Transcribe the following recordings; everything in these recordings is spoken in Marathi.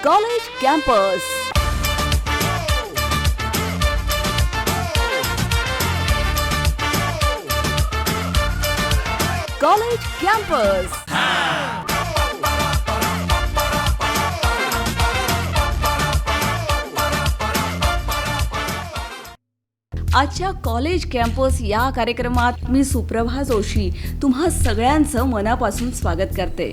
College campus. College campus. आजच्या कॉलेज कॅम्पस या कार्यक्रमात मी सुप्रभा जोशी तुम्हा सगळ्यांचं मनापासून स्वागत करते.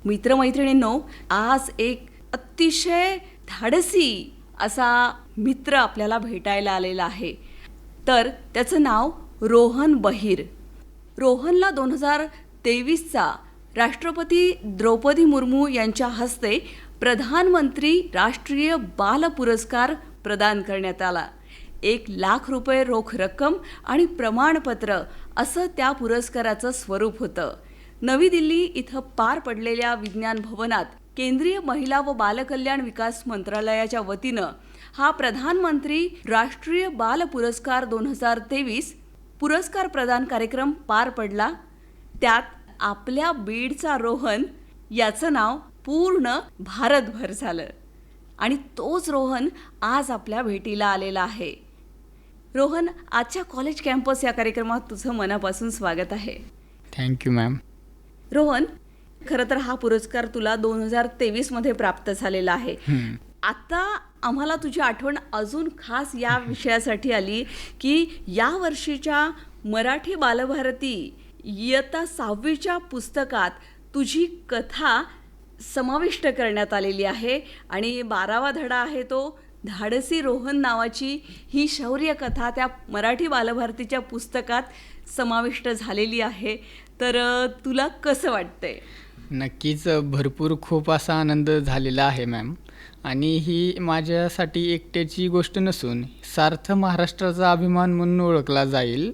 मित्रमैत्रिणींनो, आज एक अतिशय धाडसी असा मित्र आपल्याला भेटायला आलेला आहे. तर त्याचं नाव रोहन बहिर. रोहनला 2023चा राष्ट्रपती द्रौपदी मुर्मू यांच्या हस्ते प्रधानमंत्री राष्ट्रीय बाल पुरस्कार प्रदान करण्यात आला. 1,00,000 रुपये रोख रक्कम आणि प्रमाणपत्र असं त्या पुरस्काराचं स्वरूप होतं. नवी दिल्ली इथं पार पडलेल्या विज्ञान भवनात केंद्रीय महिला व बालकल्याण विकास मंत्रालयाच्या वतीनं हा प्रधानमंत्री राष्ट्रीय बाल पुरस्कार 2023 पुरस्कार प्रदान कार्यक्रम पार पडला. त्यात आपल्या बीडचा रोहन याचं नाव पूर्ण भारतभर झालं आणि तोच रोहन आज आपल्या भेटीला आलेला आहे. रोहन, आजच्या कॉलेज कॅम्पस या कार्यक्रमात तुझं मनापासून स्वागत आहे. Thank you ma'am. रोहन, खरं तर हा पुरस्कार तुला 2023 मध्ये प्राप्त झालेला आहे. आता आम्हाला तुझी आठवण अजून खास या विषयासाठी आली की या वर्षीच्या मराठी बालभारती इयत्ता 6वीच्या पुस्तकात तुझी कथा समाविष्ट करण्यात आलेली आहे आणि 12वा धडा आहे तो धाडसी रोहन नावाची ही शौर्य कथा त्या मराठी बालभारतीच्या पुस्तकात समाविष्ट झालेली आहे. तर तुला कसं वाटतंय? नक्कीच भरपूर खूप असा आनंद झालेला आहे मॅम. आणि ही माझ्यासाठी एकट्याची गोष्ट नसून सार्थ महाराष्ट्राचा अभिमान म्हणून ओळखला जाईल.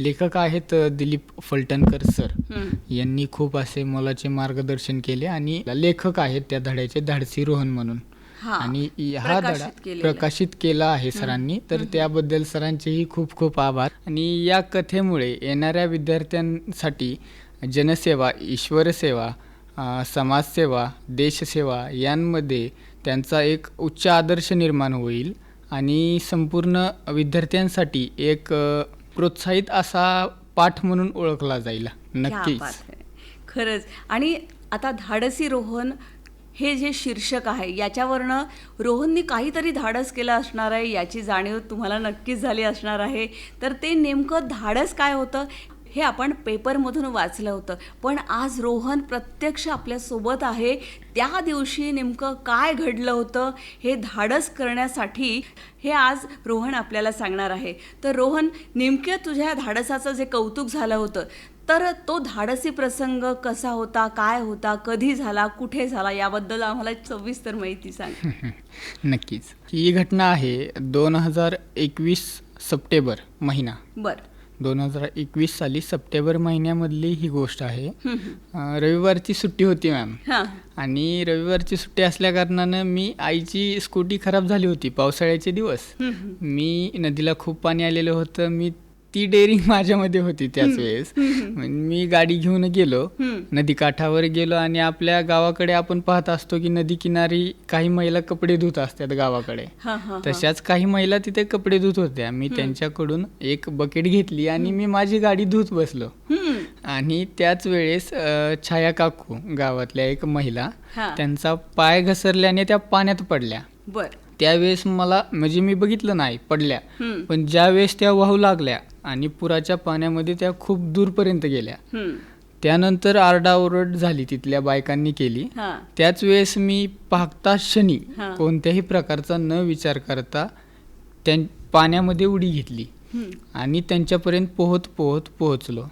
लेखक आहेत दिलीप फलटणकर सर. यांनी खूप असे मोलाचे मार्गदर्शन केले आणि लेखक आहेत त्या धड्याचे धाडसी रोहन म्हणून. आणि हा धडा प्रकाशित केला आहे सरांनी. तर त्याबद्दल सरांचेही खूप खूप आभार. आणि या कथेमुळे येणाऱ्या विद्यार्थ्यांसाठी जनसेवा, ईश्वरसेवा, समाजसेवा, देशसेवा यांमध्ये त्यांचा एक उच्च आदर्श निर्माण होईल आणि संपूर्ण विद्यार्थ्यांसाठी एक प्रोत्साहित असा पाठ म्हणून ओळखला जाईल. नक्कीच, खरंच. आणि आता धाडसी रोहन हे जे शीर्षक आहे याच्यावरनं रोहननी काहीतरी धाडस केलं असणार आहे याची जाणीव तुम्हाला नक्कीच झाली असणार आहे. तर ते नेमकं धाडस काय होतं हे आपण पेपरमधून वाचलं होतं, पण आज रोहन प्रत्यक्ष आपल्यासोबत आहे. त्या दिवशी नेमकं काय घडलं होतं हे धाडस करण्यासाठी हे आज रोहन आपल्याला सांगणार आहे. तर रोहन, नेमक्या तुझ्या धाडसाचं जे कौतुक झालं होतं तर तो धाडसी प्रसंग कसा होता, काय होता, कधी झाला, कुठे झाला याबद्दल आम्हाला सविस्तर माहिती सांग. नक्कीच. ही घटना आहे 2021 सप्टेंबर महिना. बरं. 2021 साली सप्टेंबर महिन्यामधली ही गोष्ट आहे. रविवारची सुट्टी होती मॅम. आणि रविवारची सुट्टी असल्या कारणानं मी आईची स्कूटी खराब झाली होती. पावसाळ्याचे दिवस. मी नदीला खूप पाणी आलेलं होतं. मी ती डेअरिंग माझ्यामध्ये होती त्याच वेळेस. मी गाडी घेऊन गेलो, नदी काठावर गेलो आणि आपल्या गावाकडे आपण पाहत असतो की नदी किनारी काही महिला कपडे धुत असतात गावाकडे. तशाच काही महिला तिथे कपडे धुत होत्या. मी त्यांच्याकडून एक बकेट घेतली आणि मी माझी गाडी धुत बसलो. आणि त्याच वेळेस छाया काकू गावातल्या एक महिला, त्यांचा पाय घसरल्याने त्या पाण्यात पडल्या. त्यावेळेस मला म्हणजे मी बघितलं नाही पडल्या, पण ज्या वेळेस त्या वाहू लागल्या आणि पुराच्या पाण्यामध्ये त्या खूप दूरपर्यंत गेल्या. त्यानंतर आरडाओरड झाली, तिथल्या बायकांनी केली. त्याच वेळेस मी पाहताच क्षणी कोणत्याही प्रकारचा न विचार करता त्या पाण्यामध्ये उडी घेतली आणि त्यांच्यापर्यंत पोहोचलो.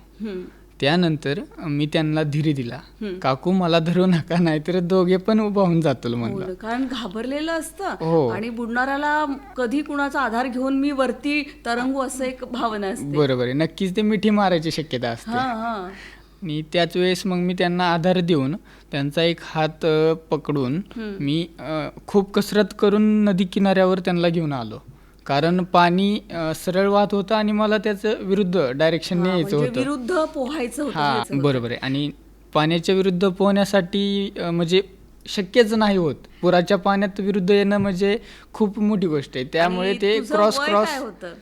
त्यानंतर मी त्यांना धीर दिला, काकू मला धरू नका नाहीतर दोघे पण उभा होऊन जातो म्हणलं. कारण घाबरलेलं असतं आणि बुडणाऱ्याला कधी कुणाचा आधार घेऊन मी वरती तरंगू असं एक भावना असते. बरोबर आहे, नक्कीच ते मिठी मारायची शक्यता असते. आणि त्याच वेळेस मग मी त्यांना आधार देऊन त्यांचा एक हात पकडून मी खूप कसरत करून नदी किनाऱ्यावर त्यांना घेऊन आलो. कारण पाणी सरळ वाहत होतं आणि मला त्याचं विरुद्ध डायरेक्शनने यायचं म्हणजे होतं. विरुद्ध पोहायचं होतं, हा यायचं होतं. बरोबर आहे. आणि पाण्याच्या विरुद्ध पोहण्यासाठी म्हणजे शक्यच नाही होत. पुराच्या पाण्यात विरुद्ध येणं म्हणजे खूप मोठी गोष्ट आहे. त्यामुळे आणि ते तुझं क्रॉस वय क्रॉस. काय होतं?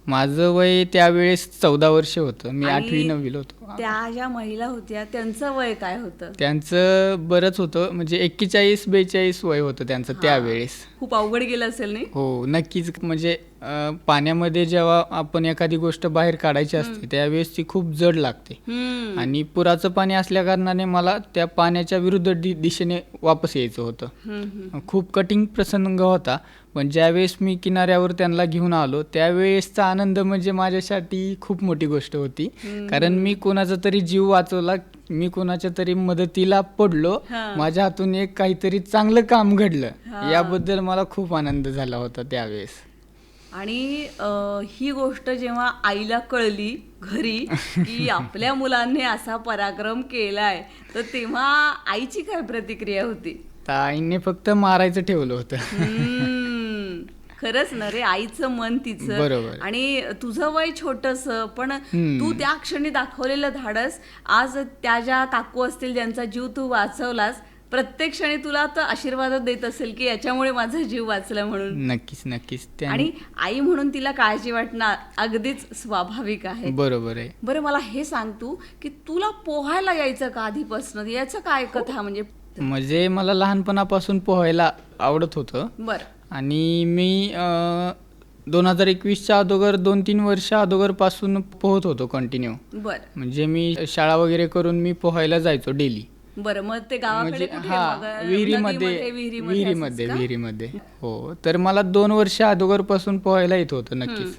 माझं वय त्यावेळेस 14 वर्ष होतं. मी आणि 8वी-9वीला होतो. त्या ज्या महिला होत्या त्यांचं वय काय होतं? त्यांचं बरंच होतं, म्हणजे 41-42 वय होतं त्यांचं त्यावेळेस. खूप अवघड गेलं असेल नाही? हो नक्कीच. म्हणजे पाण्यामध्ये जेव्हा आपण एखादी गोष्ट बाहेर काढायची असते त्यावेळेस ती खूप जड लागते. आणि पुराचं पाणी असल्या कारणाने मला त्या पाण्याच्या विरुद्ध दिशेने वापस यायचं होतं. खूप कठीण प्रसंग होता. पण ज्यावेळेस मी किनाऱ्यावर त्यांना घेऊन आलो त्यावेळेसचा आनंद म्हणजे माझ्यासाठी खूप मोठी गोष्ट होती. कारण मी कोणाचा तरी जीव वाचवला, मी कोणाच्या तरी मदतीला पडलो, माझ्या हातून एक काहीतरी चांगलं काम घडलं, याबद्दल मला खूप आनंद झाला होता त्यावेळेस. आणि ही गोष्ट जेव्हा आईला कळली घरी की आपल्या मुलांनी असा पराक्रम केलाय, तर तेव्हा आईची काय प्रतिक्रिया होती? तर आईने फक्त मारायचं ठेवलं होतं. खरंच ना रे, आईचं मन तिचं. बरोबर. आणि तुझं वय छोटस, पण तू त्या क्षणी दाखवलेलं धाडस, आज त्या ज्या काकू असतील ज्यांचा जीव तू वाचवलास, प्रत्येक क्षणी तुला तर आशीर्वाद देत असेल की याच्यामुळे माझा जीव वाचला म्हणून. नक्कीच नक्कीच. आणि आई म्हणून तिला काळजी वाटणं अगदीच स्वाभाविक आहे. बरोबर आहे. बरं, मला हे सांग तू की तुला पोहायला यायचं का आधीपासून? याचं काय कथा म्हणजे मला लहानपणापासून पोहायला आवडत होतं. बरं. आणि मी 2021च्या अगोदर 2-3 वर्ष अगोदरपासून पोहत होतो कंटिन्यू. बरं. म्हणजे मी शाळा वगैरे करून मी पोहायला जायचो डेली. बरं, मग ते गावाकडे म्हणजे कुठे? हा, विहिरीमध्ये विहिरीमध्ये. हो, तर मला 2 वर्ष अगोदरपासून पोहायला येत होतं नक्कीच.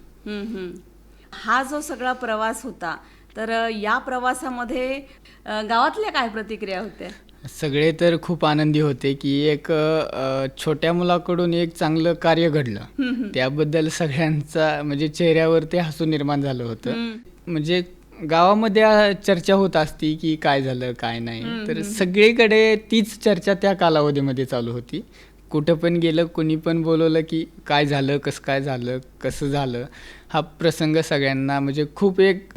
हा जो सगळा प्रवास होता, तर या प्रवासामध्ये गावातल्या काय प्रतिक्रिया होत्या? सगळे तर खूप आनंदी होते की एक छोट्या मुलाकडून एक चांगलं कार्य घडलं, त्याबद्दल सगळ्यांचा म्हणजे चेहऱ्यावर ते हसू निर्माण झालं होतं. म्हणजे गावामध्ये चर्चा होत असती की काय झालं काय नाही, तर सगळीकडे तीच चर्चा त्या कालावधीमध्ये चालू होती. कुठं पण गेलं, कोणी पण बोलवलं की काय झालं, कसं काय झालं, कसं झालं. हा प्रसंग सगळ्यांना म्हणजे खूप एक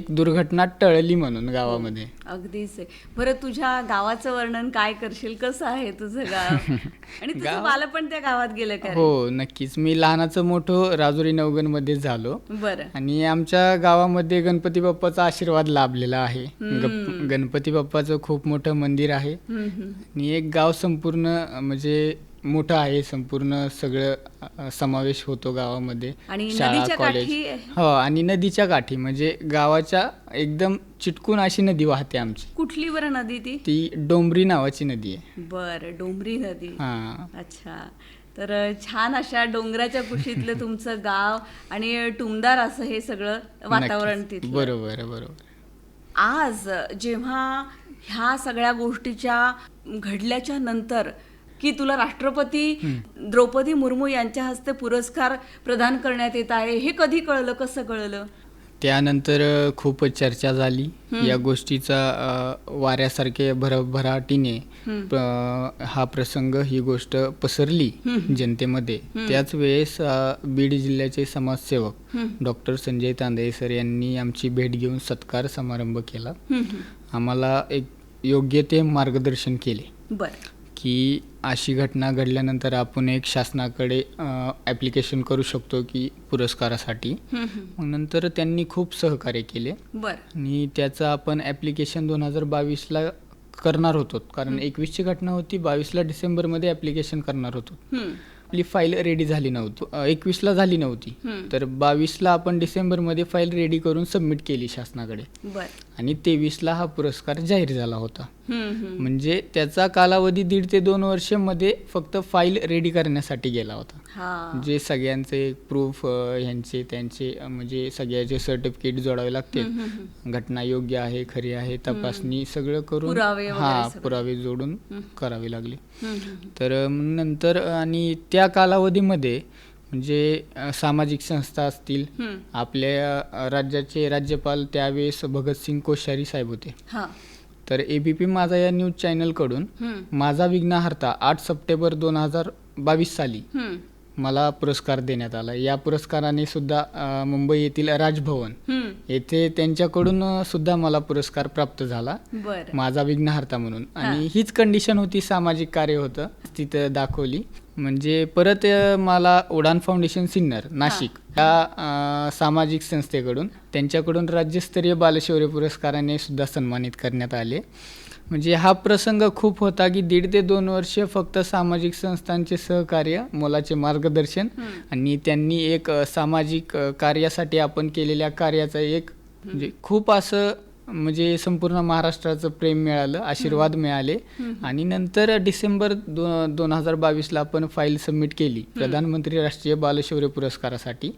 दुर्घटना टळली म्हणून गावामध्ये. अगदीच आहे. बरं, तुझ्या गावाचं वर्णन काय करशील? कसं आहे तुझं गाव? आणि तुझं बालपण त्या गावात गेलं का? हो नक्कीच. मी लहानाचं मोठं राजुरी नवगणमध्ये झालो. बरं. आणि आमच्या गावामध्ये गणपती बाप्पाचा आशीर्वाद लाभलेला आहे. गणपती बाप्पाचं खूप मोठं मंदिर आहे. आणि एक गाव संपूर्ण म्हणजे मोठं आहे, संपूर्ण सगळं समावेश होतो गावामध्ये. आणि शाळा, नदीच्या कॉलेज. काठी? हो, आणि नदीच्या काठी म्हणजे गावाच्या एकदम चिटकून अशी नदी वाहते आमची. कुठली बरं नदी ती? ती डोंबरी नावाची नदी आहे. बरं, डोंबरी नदी. हा. अच्छा. तर छान अशा डोंगराच्या कुशीतलं तुमचं गाव आणि टुमदार असं हे सगळं वातावरण तिथलं. बरोबर बरोबर. आज जेव्हा ह्या सगळ्या गोष्टीच्या घडल्याच्या नंतर की तुला राष्ट्रपती द्रौपदी मुर्मू यांच्या हस्ते पुरस्कार प्रदान करण्यात येत आहे, हे कधी कळलं, कसं कळलं? त्यानंतर खूपच चर्चा झाली या गोष्टीचा. वाऱ्यासारखे भरभराटीने हा प्रसंग, ही गोष्ट पसरली जनतेमध्ये. त्याच वेळेस बीड जिल्ह्याचे समाजसेवक डॉक्टर संजय तांदळे सर यांनी आमची भेट घेऊन सत्कार समारंभ केला. आम्हाला एक योग्य ते मार्गदर्शन केले. बरं. की अशी घटना घडल्यानंतर आपण एक शासनाकडे ॲप्लिकेशन करू शकतो की पुरस्कारासाठी. मग नंतर त्यांनी खूप सहकार्य केले. बरं. आणि त्याचं आपण ॲप्लिकेशन 2022ला करणार होतो, कारण 21ची घटना होती, 22ला डिसेंबरमध्ये ॲप्लिकेशन करणार होतो. आपली फाईल रेडी झाली नव्हती, 21ला झाली नव्हती, तर 22ला आपण डिसेंबरमध्ये फाईल रेडी करून सबमिट केली शासनाकडे. आणि 23ला हा पुरस्कार जाहीर झाला होता. म्हणजे त्याचा कालावधी 1.5 ते 2 वर्षांमध्ये फक्त फाईल रेडी करण्यासाठी गेला होता. जे सगळ्यांचे प्रूफ ह्यांचे त्यांचे म्हणजे सगळ्याचे सर्टिफिकेट जोडावे लागते, घटना योग्य आहे खरी आहे तपासणी सगळं करून पुरावे जोडून करावे लागले. तर नंतर आणि त्या कालावधीमध्ये म्हणजे सामाजिक संस्था असतील. आपल्या राज्याचे राज्यपाल त्यावेळेस भगतसिंग कोश्यारी साहेब होते. हां. तर ABP माझा या न्यूज चॅनलकडून माझा विघ्नहर्ता 8 सप्टेंबर 2022 साली मला पुरस्कार देण्यात आला. या पुरस्काराने सुद्धा मुंबई येथील राजभवन येथे त्यांच्याकडून सुद्धा मला पुरस्कार प्राप्त झाला, बरं. माझा विघ्नहर्ता म्हणून. आणि हीच कंडिशन होती, सामाजिक कार्य होतं, तिथं दाखवली. म्हणजे परत मला उडान फाउंडेशन सिन्नर नाशिक या सामाजिक संस्थेकडून त्यांच्याकडून राज्यस्तरीय बालशौर्य पुरस्काराने सुद्धा सन्मानित करण्यात आले. म्हणजे हा प्रसंग खूप होता की 1.5 ते 2 वर्ष फक्त सामाजिक संस्थांचे सहकार्य, मोलाचे मार्गदर्शन आणि त्यांनी एक सामाजिक कार्यासाठी आपण केलेल्या कार्याचा एक म्हणजे खूप असं म्हणजे संपूर्ण महाराष्ट्राचं प्रेम मिळालं, आशीर्वाद मिळाले. आणि नंतर डिसेंबर 2022ला आपण फाईल सबमिट केली प्रधानमंत्री राष्ट्रीय बालशौर्य पुरस्कारासाठी.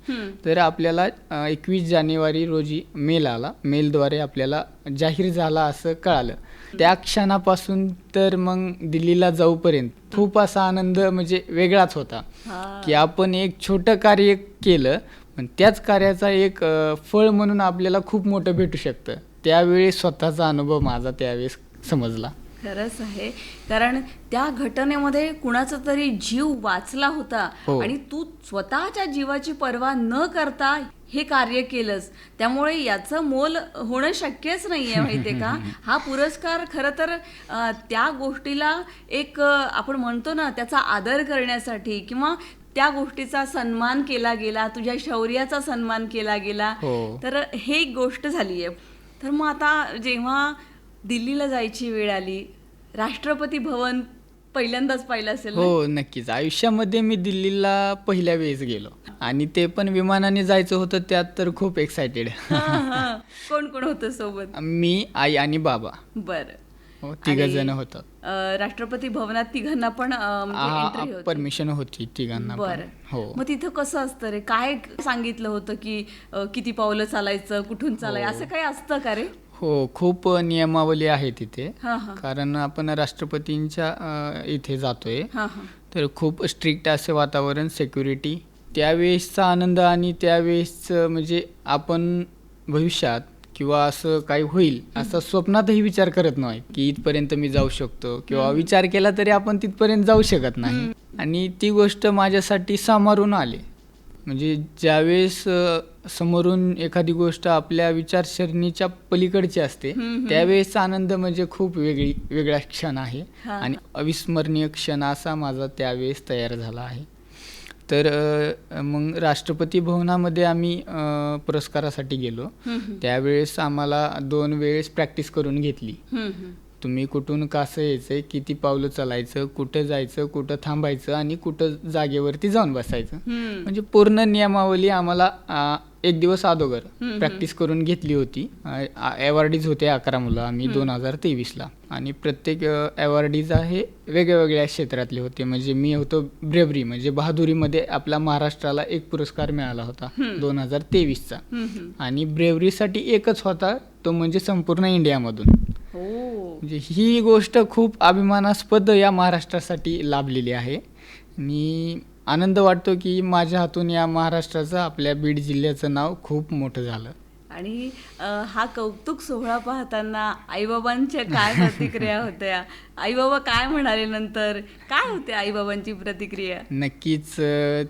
तर आपल्याला 21 जानेवारी रोजी मेल आला, मेलद्वारे आपल्याला जाहीर झाला असं कळालं. त्या क्षणापासून तर मग दिल्लीला जाऊपर्यंत खूप असा आनंद म्हणजे वेगळाच होता की आपण एक छोटं कार्य केलं पण त्याच कार्याचा एक फळ म्हणून आपल्याला खूप मोठं भेटू शकतं. त्यावेळी स्वतःचा अनुभव माझा त्यावेळेस समजला. खरंच आहे, कारण त्या घटनेमध्ये कुणाचा तरी जीव वाचला होता आणि तू स्वतःच्या जीवाची पर्वा न करता हे कार्य केलंस, त्यामुळे याचं मोल होणं शक्यच नाहीये, माहितीये का. हा पुरस्कार खरं तर त्या गोष्टीला एक आपण म्हणतो ना त्याचा आदर करण्यासाठी किंवा त्या गोष्टीचा सन्मान केला गेला, तुझ्या शौर्याचा सन्मान केला गेला, तर हे एक गोष्ट झाली आहे. तर मग आता जेव्हा दिल्लीला जायची वेळ आली, राष्ट्रपती भवन पहिल्यांदाच पाहिलं असेल? हो, नक्कीच. आयुष्यामध्ये मी दिल्लीला पहिल्या वेळेस गेलो आणि ते पण विमानाने जायचं होतं. त्यात तर खूप एक्सायटेड. कोण कोण होतं सोबत? मी, आई आणि बाबा. बरं. 3 जण होतात. राष्ट्रपती भवनात तिघांना पण परमिशन होती तिघांना. बरं. हो. मग तिथं कसं असतं रे, काय सांगितलं होतं की किती पावलं चालायचं, कुठून चालायचं, असं काही असतं का रे? हो, खूप नियमावली आहे तिथे, कारण आपण राष्ट्रपतींच्या इथे जातोय. तर खूप स्ट्रिक्ट असे वातावरण, सिक्युरिटी. त्यावेळेसचा आनंद आणि त्यावेळेस म्हणजे आपण भविष्यात किंवा असं काही होईल असं स्वप्नातही विचार करत नाही की इथपर्यंत मी जाऊ शकतो, किंवा विचार केला तरी आपण तिथपर्यंत जाऊ शकत नाही. आणि ती गोष्ट माझ्यासाठी सामारून आली. म्हणजे ज्यावेळेस समोरून एखादी गोष्ट आपल्या विचारसरणीच्या पलीकडची असते, त्यावेळेस आनंद म्हणजे खूप वेगळा क्षण आहे आणि अविस्मरणीय क्षण असा माझा त्यावेळेस तयार झाला आहे. तर मग राष्ट्रपती भवनामध्ये आम्ही पुरस्कारासाठी गेलो. त्यावेळेस आम्हाला 2 वेळेस प्रॅक्टिस करून घेतली. तुम्ही कुठून कसं यायचं, किती पावलं चालायचं, कुठं जायचं, कुठं थांबायचं आणि कुठं जागेवरती जाऊन बसायचं. म्हणजे पूर्ण नियमावली आम्हाला 1 दिवस अगोदर प्रॅक्टिस करून घेतली होती. अवॉर्डीज होते 11 मुलं आम्ही 2023ला, आणि प्रत्येक अवॉर्डीज हे वेगवेगळ्या क्षेत्रातले होते. म्हणजे मी होतो ब्रेव्हरी, म्हणजे बहादुरीमध्ये आपल्या महाराष्ट्राला एक पुरस्कार मिळाला होता 2023चा, आणि ब्रेव्हरीसाठी एकच होता, तो म्हणजे संपूर्ण इंडियामधून. म्हणजे ही गोष्ट खूप अभिमानास्पद या महाराष्ट्रासाठी लाभलेली आहे आणि आनंद वाटतो की माझ्या हातून या महाराष्ट्राचं, आपल्या बीड जिल्ह्याचं नाव खूप मोठं झालं. आणि हा कौतुक सोहळा पाहताना आईबाबांच्या काय प्रतिक्रिया होत्या? आईबाबा काय म्हणाले नंतर? काय होते आईबाबांची प्रतिक्रिया? नक्कीच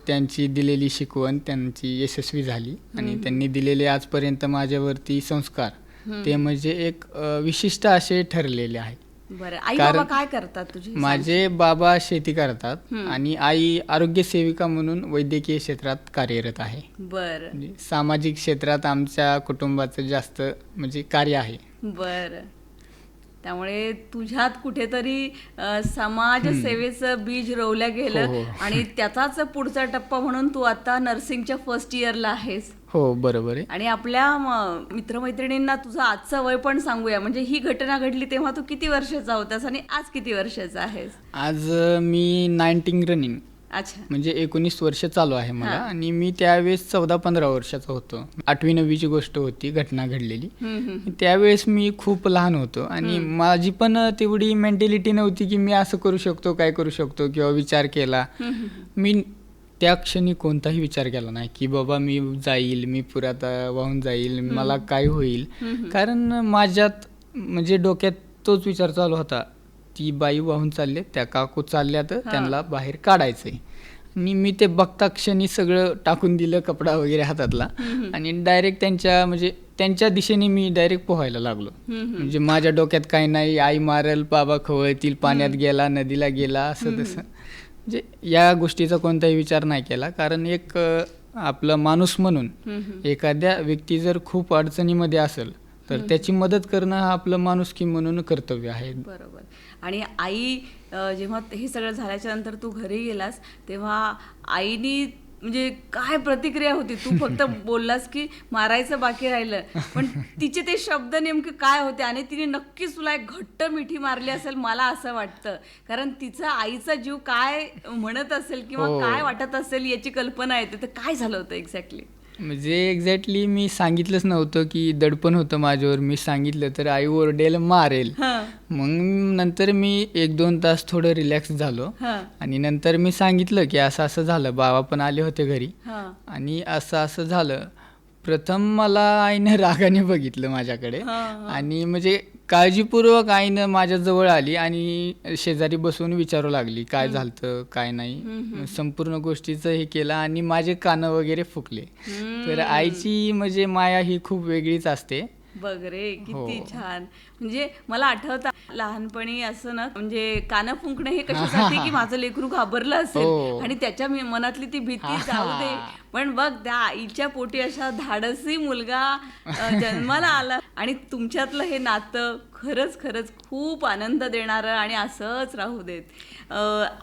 त्यांची दिलेली शिकवण त्यांची यशस्वी झाली आणि त्यांनी दिलेले आजपर्यंत माझ्यावरती संस्कार ते म्हणजे एक विशिष्ट असे ठरलेले आहेत. बरं, आई बाबा काय करतात तुझे? माझे बाबा शेती करतात आणि आई आरोग्य सेविका म्हणून वैद्यकीय क्षेत्रात कार्यरत आहे. बरं. म्हणजे सामाजिक क्षेत्रात आमच्या कुटुंबाचं जास्त म्हणजे कार्य आहे. बरं. त्यामुळे तुझ्यात कुठेतरी समाजसेवेचं बीज रोवलं गेलं आणि त्याचाच पुढचा टप्पा म्हणून तू आता नर्सिंगच्या फर्स्ट इयरला आहेस. हो, बरोबर आहे. आणि आपल्या मित्रमैत्रिणींना तुझं आजचं वय पण सांगूया. म्हणजे ही घटना घडली तेव्हा तू किती वर्षाचा होतास आणि आज किती वर्षाचा आहेस? आज मी 19 रनिंग. अच्छा. म्हणजे 19 वर्ष चालू आहे मला, आणि मी त्यावेळेस 14-15 वर्षाचा होतो. 8वी-9वीची गोष्ट होती, घटना घडलेली. त्यावेळेस मी खूप लहान होतो आणि माझी पण तेवढी मेंटॅलिटी नव्हती की मी असं करू शकतो, काय करू शकतो, किंवा विचार केला. मी त्या क्षणी कोणताही विचार केला नाही की बाबा मी जाईल, मी पुरात वाहून जाईल, मला काय होईल. कारण माझ्यात म्हणजे डोक्यात तोच विचार चालू होता, ती बाई वाहून चालले, त्या काकू चालल्या, तर त्यांना बाहेर काढायचंय. आणि मी ते बघता क्षणी सगळं टाकून दिलं, कपडा वगैरे हातातला, आणि डायरेक्ट त्यांच्या दिशेने मी डायरेक्ट पोहायला लागलो. म्हणजे माझ्या डोक्यात काही नाही, आई मारल, बाबा खवळतील, पाण्यात गेला, नदीला गेला, असं तसं. म्हणजे या गोष्टीचा कोणताही विचार नाही केला. कारण एक आपला माणूस म्हणून एखाद्या व्यक्ती जर खूप अडचणीमध्ये असेल तर त्याची मदत करणं हा आपलं माणुसकी म्हणून कर्तव्य आहे. बरोबर. आणि आई जेव्हा हे सगळं झाल्याच्या नंतर तू घरी गेलास तेव्हा आईनी म्हणजे काय प्रतिक्रिया होती? तू फक्त बोललास की मारायचं बाकी राहिलं, पण तिचे ते शब्द नेमके काय होते? आणि तिने नक्कीच तुला एक घट्ट मिठी मारली असेल, मला असं वाटतं. कारण तिचा आईचा जीव काय म्हणत असेल किंवा काय वाटत असेल याची कल्पना येते. तर काय झालं होतं एक्झॅक्टली? म्हणजे एक्झॅक्टली मी सांगितलंच नव्हतं की दडपण होतं माझ्यावर. मी सांगितलं तर आई ओरडेल, मारेल. मग नंतर मी 1-2 तास थोडं रिलॅक्स झालो आणि नंतर मी सांगितलं की असं असं झालं. बाबा पण आले होते घरी आणि असं असं झालं. प्रथम मला आईनं रागाने बघितलं माझ्याकडे आणि म्हणजे काळजीपूर्वक आईनं माझ्या जवळ आली आणि शेजारी बसून विचारू लागली काय झालं काय नाही. संपूर्ण गोष्टीचं हे केलं आणि माझे कानं वगैरे फुकले. तर आईची म्हणजे माया ही खूप वेगळीच असते. बघ रे, किती छान. म्हणजे मला आठवतं लहानपणी असं ना, म्हणजे कानं फुंकणे हे कशासाठी की माझं लेकरू घाबरलं असेल आणि त्याच्या मनातली ती भीती जाऊ दे. पण बघ, त्या आईच्या पोटी अशा धाडसी मुलगा जन्माला आला आणि तुमच्यातलं हे नातं खरंच खरंच खूप आनंद देणारं आणि असंच राहू देत.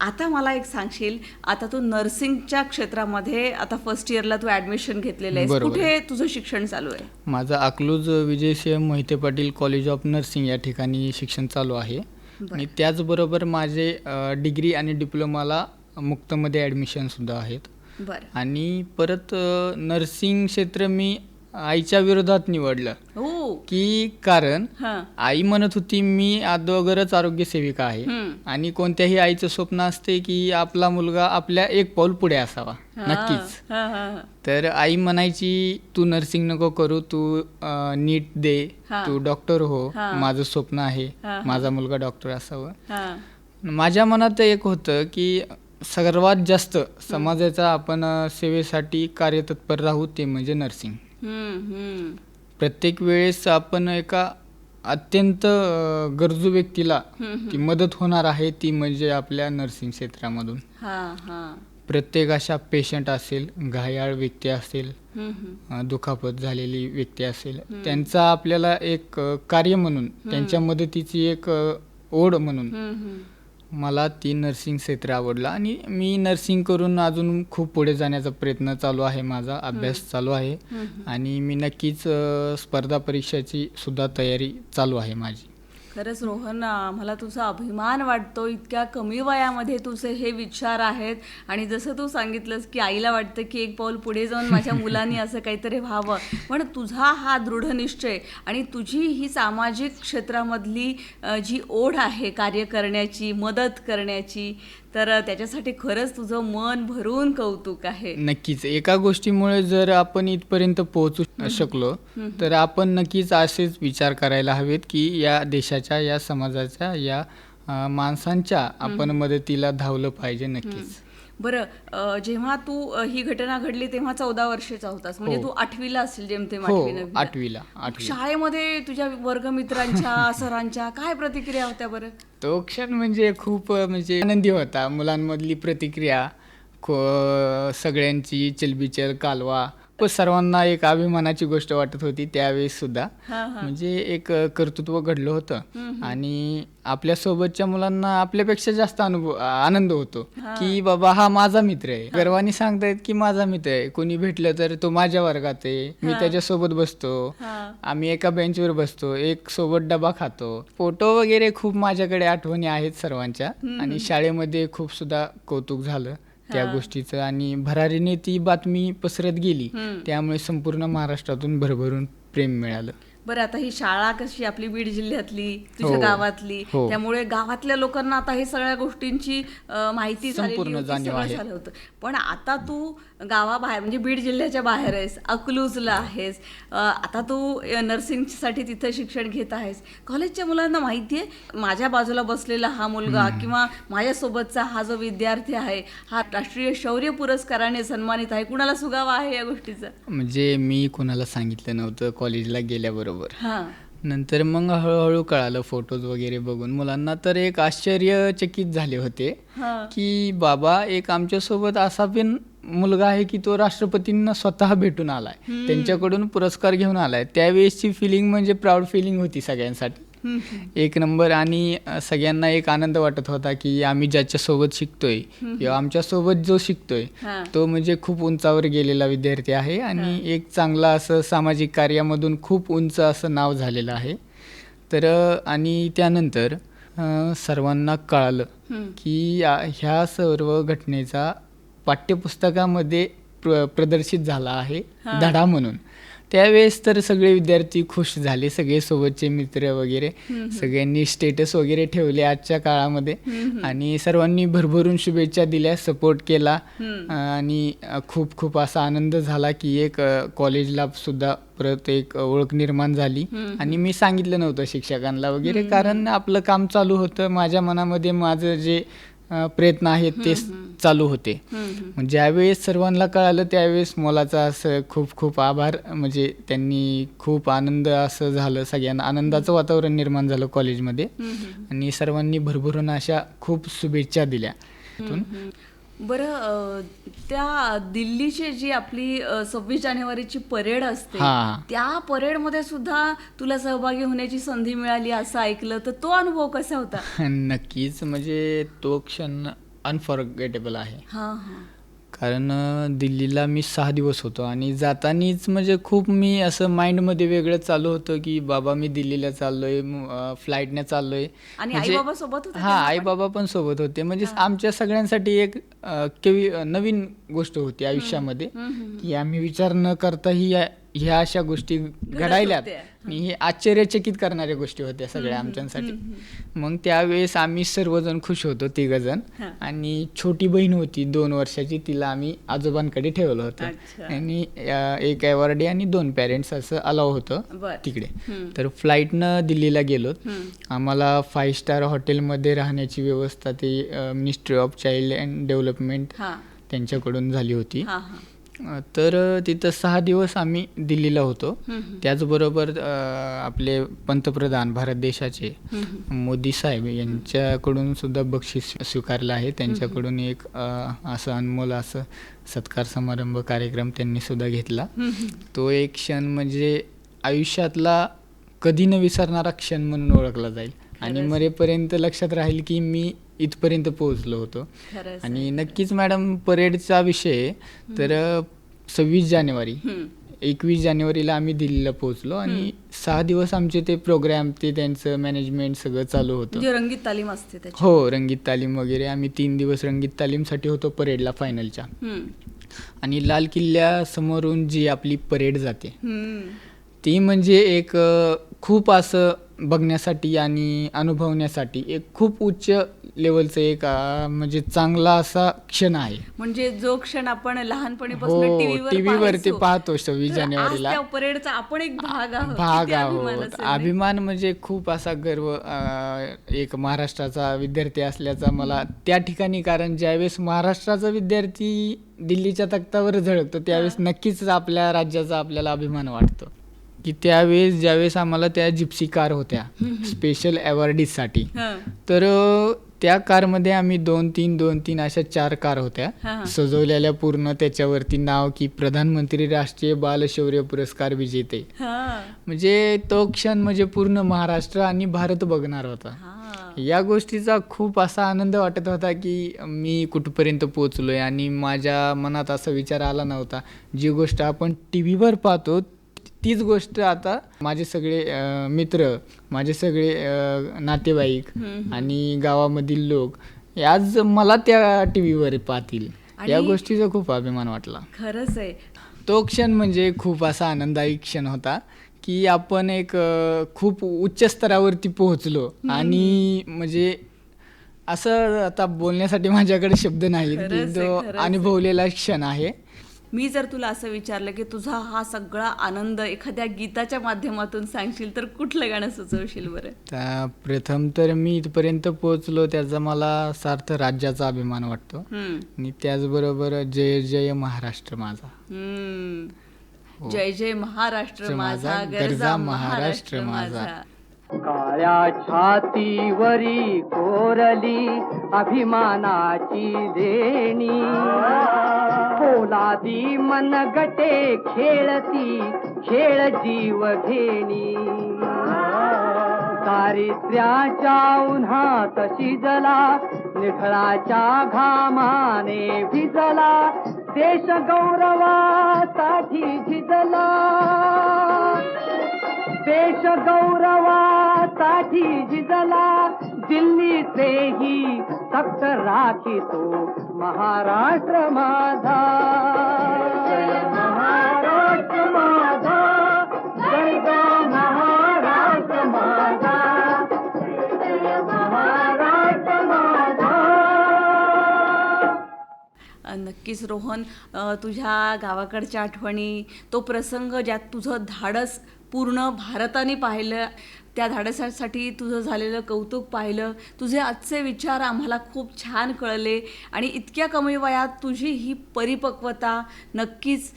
आता मला एक सांगशील, आता तू नर्सिंगच्या क्षेत्रामध्ये आता फर्स्ट इयरला तू ॲडमिशन घेतलेलं आहेस. कुठे तुझं शिक्षण चालू आहे? माझं Akluj Vijaysinh Mohite Patil college of nursing या ठिकाणी शिक्षण चालू आहे. आणि त्याचबरोबर माझे डिग्री आणि डिप्लोमाला मुक्तमध्ये ॲडमिशनसुद्धा आहेत. आणि परत नर्सिंग क्षेत्र मी आईच्या विरोधात निवडलं की कारण आई म्हणत होती मी अगोदरच आरोग्य सेविका आहे आणि कोणत्याही आईचं स्वप्न असते की आपला मुलगा आपल्या एक पाऊल पुढे असावा. नक्कीच. तर आई म्हणायची तू नर्सिंग नको करू, तू नीट दे, तू डॉक्टर हो, माझं स्वप्न आहे माझा मुलगा डॉक्टर असावं. माझ्या मनात एक होतं की सर्वात जास्त समाजाचा आपण सेवेसाठी कार्यतत्पर राहू ते म्हणजे नर्सिंग. प्रत्येक वेळेस आपण एका अत्यंत गरजू व्यक्तीला ती मदत होणार आहे ती म्हणजे आपल्या नर्सिंग क्षेत्रामधून. प्रत्येक अशा पेशंट असेल, घायाळ व्यक्ती असेल, दुखापत झालेली व्यक्ती असेल, त्यांचा आपल्याला एक कार्य म्हणून, त्यांच्या मदतीची एक ओढ म्हणून मला ती नर्सिंग क्षेत्र आवडलं आणि मी नर्सिंग करून अजून खूप पुढे जाण्याचा प्रयत्न चालू आहे. माझा अभ्यास चालू आहे आणि मी नक्कीच स्पर्धा परीक्षेची सुद्धा तयारी चालू आहे माझी. खरंच रोहन, मला तुझा अभिमान वाटतो. इतक्या कमी वयामध्ये तुझे हे विचार आहेत आणि जसं तू सांगितलंस की आईला वाटतं की एक पाऊल पुढे जाऊन माझ्या मुलांनी असं काहीतरी व्हावं. पण तुझा हा दृढ निश्चय आणि तुझी ही सामाजिक क्षेत्रामधली जी ओढ आहे कार्य करण्याची, मदत करण्याची, तर त्याच्यासाठी खरंच तुझं मन भरून कौतुक आहे. नक्कीच. एका गोष्टीमुळे जर आपण इथपर्यंत पोहोचू शकलो तर आपण नक्कीच असेच विचार करायला हवेत की या देशाच्या, या समाजाच्या, या माणसांच्या आपण मदतीला धावलं पाहिजे. नक्कीच. बरं, जेव्हा तू ही घटना घडली तेव्हा 14 वर्षाचा होतास, म्हणजे तू 8वीला असेल जेमतेम. 8वीला. शाळेमध्ये तुझ्या वर्गमित्रांच्या सरांच्या काय प्रतिक्रिया होत्या बरं? तो क्षण म्हणजे खूप म्हणजे आनंदी होता. मुलांमधली प्रतिक्रिया, सगळ्यांची चलबिचल, कालवा, सर्वांना एक अभिमानाची गोष्ट वाटत होती त्यावेळेस सुद्धा. म्हणजे एक कर्तृत्व घडलं होतं आणि आपल्या सोबतच्या मुलांना आपल्यापेक्षा जास्त आनंद होतो की बाबा हा माझा मित्र आहे. गर्वाने सांगतायत की माझा मित्र आहे. कोणी भेटलं तर तो माझ्या वर्गात आहे, मी त्याच्यासोबत बसतो, आम्ही एका बेंचवर बसतो, एक सोबत डबा खातो. फोटो वगैरे खूप माझ्याकडे आठवणी आहेत सर्वांच्या आणि शाळेमध्ये खूप सुद्धा कौतुक झालं त्या गोष्टीचं आणि भरारीने ती बातमी पसरत गेली. त्यामुळे संपूर्ण महाराष्ट्रातून भरभरून प्रेम मिळालं. बरं, आता ही शाळा कशी आपली बीड जिल्ह्यातली, तुझ्या हो. गावातली, हो. त्यामुळे गावातल्या लोकांना आता हे सगळ्या गोष्टींची माहिती झालेली संपूर्ण होती, जाणीव सगळं आहे. झालं होतं. पण आता तू गावाबाहेर म्हणजे बीड जिल्ह्याच्या बाहेर आहेस, अकलूजला आहेस, आता तू नर्सिंगसाठी तिथे शिक्षण घेत आहेस. कॉलेजच्या मुलांना माहिती आहे माझ्या बाजूला बसलेला हा मुलगा किंवा माझ्यासोबतचा हा जो विद्यार्थी आहे हा राष्ट्रीय शौर्य पुरस्काराने सन्मानित आहे, कुणाला सुगावा आहे या गोष्टीचा? म्हणजे मी कोणाला सांगितलं नव्हतं कॉलेजला गेल्याबरोबर. हां. नंतर मग हळूहळू कळालं फोटोज वगैरे बघून. मुलांना तर एक आश्चर्यचकित झाले होते हां. की बाबा एक आमच्यासोबत असा पण मुलगा आहे की तो राष्ट्रपतींना स्वतः भेटून आलाय, त्यांच्याकडून पुरस्कार घेऊन आलाय. त्यावेळेसची फिलिंग म्हणजे प्राऊड फिलिंग होती सगळ्यांसाठी एक नंबर. आणि सगळ्यांना एक आनंद वाटत होता की आम्ही ज्याच्यासोबत शिकतोय किंवा आमच्यासोबत जो शिकतोय हां. तो म्हणजे खूप उंचावर गेलेला विद्यार्थी आहे आणि एक चांगला असं सामाजिक कार्यामधून खूप उंच असं नाव झालेलं आहे. तर आणि त्यानंतर सर्वांना कळालं की ह्या सर्व घटनेचा पाठ्यपुस्तकामध्ये प्रदर्शित झाला आहे धडा म्हणून. त्यावेळेस तर सगळे विद्यार्थी खुश झाले, सगळे सोबतचे मित्र वगैरे सगळ्यांनी स्टेटस वगैरे ठेवले आजच्या काळामध्ये आणि सर्वांनी भरभरून शुभेच्छा दिल्या, सपोर्ट केला आणि खूप खूप असा आनंद झाला की एक कॉलेजला सुद्धा परत एक ओळख निर्माण झाली. आणि मी सांगितलं नव्हतं शिक्षकांना वगैरे कारण आपलं काम चालू होतं, माझ्या मनामध्ये माझं जे प्रयत्न आहेत ते चालू होते. ज्यावेळेस सर्वांना कळालं त्यावेळेस मोलाचा असं खूप खूप आभार, म्हणजे त्यांनी खूप आनंद असं झालं, सगळ्यांना आनंदाचं वातावरण निर्माण झालं कॉलेजमध्ये आणि सर्वांनी भरभरून अशा खूप शुभेच्छा दिल्या. बरं, त्या दिल्लीची जी आपली 26 जानेवारीची परेड असते हां. त्या परेडमध्ये सुद्धा तुला सहभागी होण्याची संधी मिळाली असं ऐकलं, तर तो अनुभव कसा होता? नक्कीच, म्हणजे तो क्षण अनफॉरगेटेबल आहे. हां हां. कारण दिल्लीला मी 6 दिवस होतो आणि जातानीच म्हणजे खूप मी असं माइंडमध्ये वेगळं चालू होतं की बाबा मी दिल्लीला चाललोय, फ्लाईटने चाललोय. आणि म्हणजे आई-बाबा सोबत होते हां, तेव्हा पण? आई-बाबा पण सोबत होते. म्हणजे आमच्या सगळ्यांसाठी एक नवीन गोष्ट होती आयुष्यामध्ये की आम्ही विचार न करता ह्या अशा गोष्टी घडायल्यात होत्या. आणि हे आश्चर्यचकित करणाऱ्या गोष्टी होत्या सगळ्या आमच्यासाठी. मग त्यावेळेस आम्ही सर्वजण खुश होतो, तिघजण. आणि छोटी बहीण होती 2 वर्षाची, तिला आम्ही आजोबांकडे ठेवलं होतं अच्छा. आणि एक अवॉर्डी आणि 2 पॅरेंट्स असं अलाव होतं बरं. तिकडे. तर फ्लाईटनं दिल्लीला गेलो. आम्हाला 5 स्टार हॉटेलमध्ये राहण्याची व्यवस्था ते ministry of child and development हां त्यांच्याकडून झाली होती. हां हां. तर तिथं 6 दिवस आम्ही दिल्लीला होतो. त्याचबरोबर आपले पंतप्रधान भारत देशाचे मोदी साहेब यांच्याकडून सुद्धा बक्षीस स्वीकारलं आहे. त्यांच्याकडून एक असं अनमोल असं सत्कार समारंभ कार्यक्रम त्यांनी सुद्धा घेतला. तो एक क्षण म्हणजे आयुष्यातला कधी न विसरणारा क्षण म्हणून ओळखला जाईल आणि मरेपर्यंत लक्षात राहील की मी इथपर्यंत पोहोचलो होतो. खरंच आणि नक्कीच मॅडम, परेडचा विषय तर 26 जानेवारी 21 जानेवारीला आम्ही दिल्लीला पोहोचलो आणि 6 दिवस आमचे ते प्रोग्राम, ते त्यांचं मॅनेजमेंट सगळं चालू होतं. म्हणजे रंगीत तालीम असते त्याची? हो, रंगीत तालीम वगैरे. आम्ही 3 दिवस रंगीत तालीमसाठी होतो परेडला फायनलच्या. आणि लाल किल्ल्यासमोरून जी आपली परेड जाते ती म्हणजे एक खूप असं बघण्यासाठी आणि अनुभवण्यासाठी एक खूप उच्च लेवलचं एक म्हणजे चांगला असा क्षण आहे. म्हणजे जो क्षण आपण लहानपणीपासून हो, टीव्हीवर टीव्हीवरती पाहतो 26 तर जानेवारीला. आज त्या परेडचा आपण एक भाग आहोत. भाग किती अभिमान आहोत. असेल नाही? अभिमान म्हणजे खूप असा गर्व एक महाराष्ट्राचा विद्यार्थी असल्याचा मला त्या ठिकाणी. कारण ज्यावेळेस महाराष्ट्राचा विद्यार्थी दिल्लीच्या तख्तावर झळकतो त्यावेळेस नक्कीच आपल्या राज्याचा आपल्याला अभिमान वाटतो. की त्यावेळेस ज्यावेळेस आम्हाला त्या जिप्सी कार होत्या स्पेशल अवॉर्डीजसाठी, तर त्या कारमध्ये आम्ही 2-3 अशा 4 कार होत्या सजवलेल्या पूर्ण. त्याच्यावरती नाव की प्रधानमंत्री राष्ट्रीय बाल शौर्य पुरस्कार विजेते. म्हणजे तो क्षण म्हणजे पूर्ण महाराष्ट्र आणि भारत बघणार होता. या गोष्टीचा खूप असा आनंद वाटत होता की मी कुठपर्यंत पोहोचलोय. आणि माझ्या मनात असा विचार आला नव्हता, जी गोष्ट आपण टीव्हीवर पाहतो तीच गोष्ट आता माझे सगळे मित्र, माझे सगळे नातेवाईक आणि गावामधील लोक आज मला त्या टीव्हीवर पाहतील. या गोष्टीचा खूप अभिमान वाटला. खरंच आहे. तो क्षण म्हणजे खूप असा आनंददायी क्षण होता की आपण एक खूप उच्च स्तरावरती पोहोचलो आणि म्हणजे असं आता बोलण्यासाठी माझ्याकडे शब्द नाहीत की खरंच आहे, तो खरंच आहे. अनुभवलेला क्षण आहे. मी जर तुला असं विचारलं की तुझा हा सगळा आनंद एखाद्या गीताच्या माध्यमातून सांगशील तर कुठलं गाणं सुचवशील बरं? तर प्रथम तर मी इथपर्यंत पोहोचलो त्याचा मला सार्थ राज्याचा अभिमान वाटतो हम्म, आणि त्याचबरोबर जय जय महाराष्ट्र माझा. हम्म. हो. जय जय महाराष्ट्र माझा, गरजा महाराष्ट्र माझा. काळ्या छातीवरी कोरली अभिमानाची देणी, पोलादी मनगटे खेळती खेळ जीव घेणी. दारिद्र्याच्या उन्हात शिजला, निखळाच्या घामाने भिजला, देश गौरवासाठी झिजला, देश गौरवासाठी झिजला. दिल्लीचेही तख्त राखितो महाराष्ट्र माझा. जय महाराष्ट्र माझा, जय जय महाराष्ट्र माझा, जय महाराष्ट्र माझा. नक्कीच रोहन, तुझ्या गावाकडच्या आठवणी, तो प्रसंग ज्यात तुझं धाडस पूर्ण भारताने पाहिलं, त्या धाडसासाठी तुझं झालेलं कौतुक पाहिलं, तुझे आजचे विचार आम्हाला खूप छान कळले आणि इतक्या कमी वयात तुझी ही परिपक्वता नक्कीच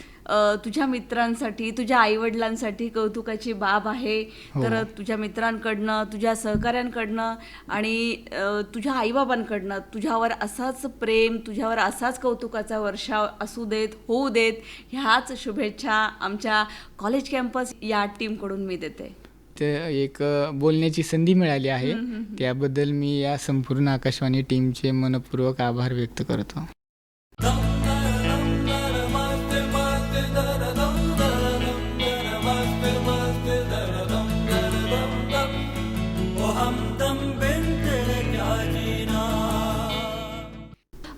तुझ्या मित्रांसाठी, तुझ्या आईवडिलांसाठी कौतुकाची बाब आहे. तर तुझ्या मित्रांकडनं, तुझ्या सहकाऱ्यांकडनं आणि तुझ्या आईबाबांकडनं तुझ्यावर असाच प्रेम, तुझ्यावर असाच कौतुकाचा वर्षाव असू देत, होऊ देत, ह्याच शुभेच्छा आमच्या कॉलेज कॅम्पस या टीमकडून मी देते. ते एक बोलण्याची संधी मिळाली आहे त्याबद्दल मी या संपूर्ण आकाशवाणी टीमचे मनपूर्वक आभार व्यक्त करतो.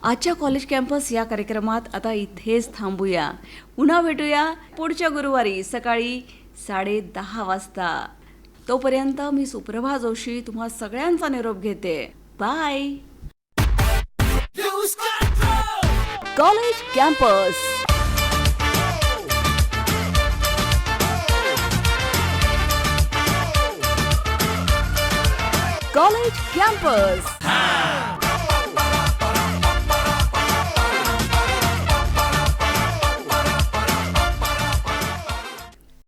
आजच्या कॉलेज कॅम्पस या कार्यक्रमात आता इथेच थांबूया. पुन्हा भेटूया पुढच्या गुरुवारी सकाळी 10:30 वाजता. तोपर्यंत मी सुप्रभा जोशी तुम्हा सगळ्यांचा निरोप घेते. Bye. College campus. College campus.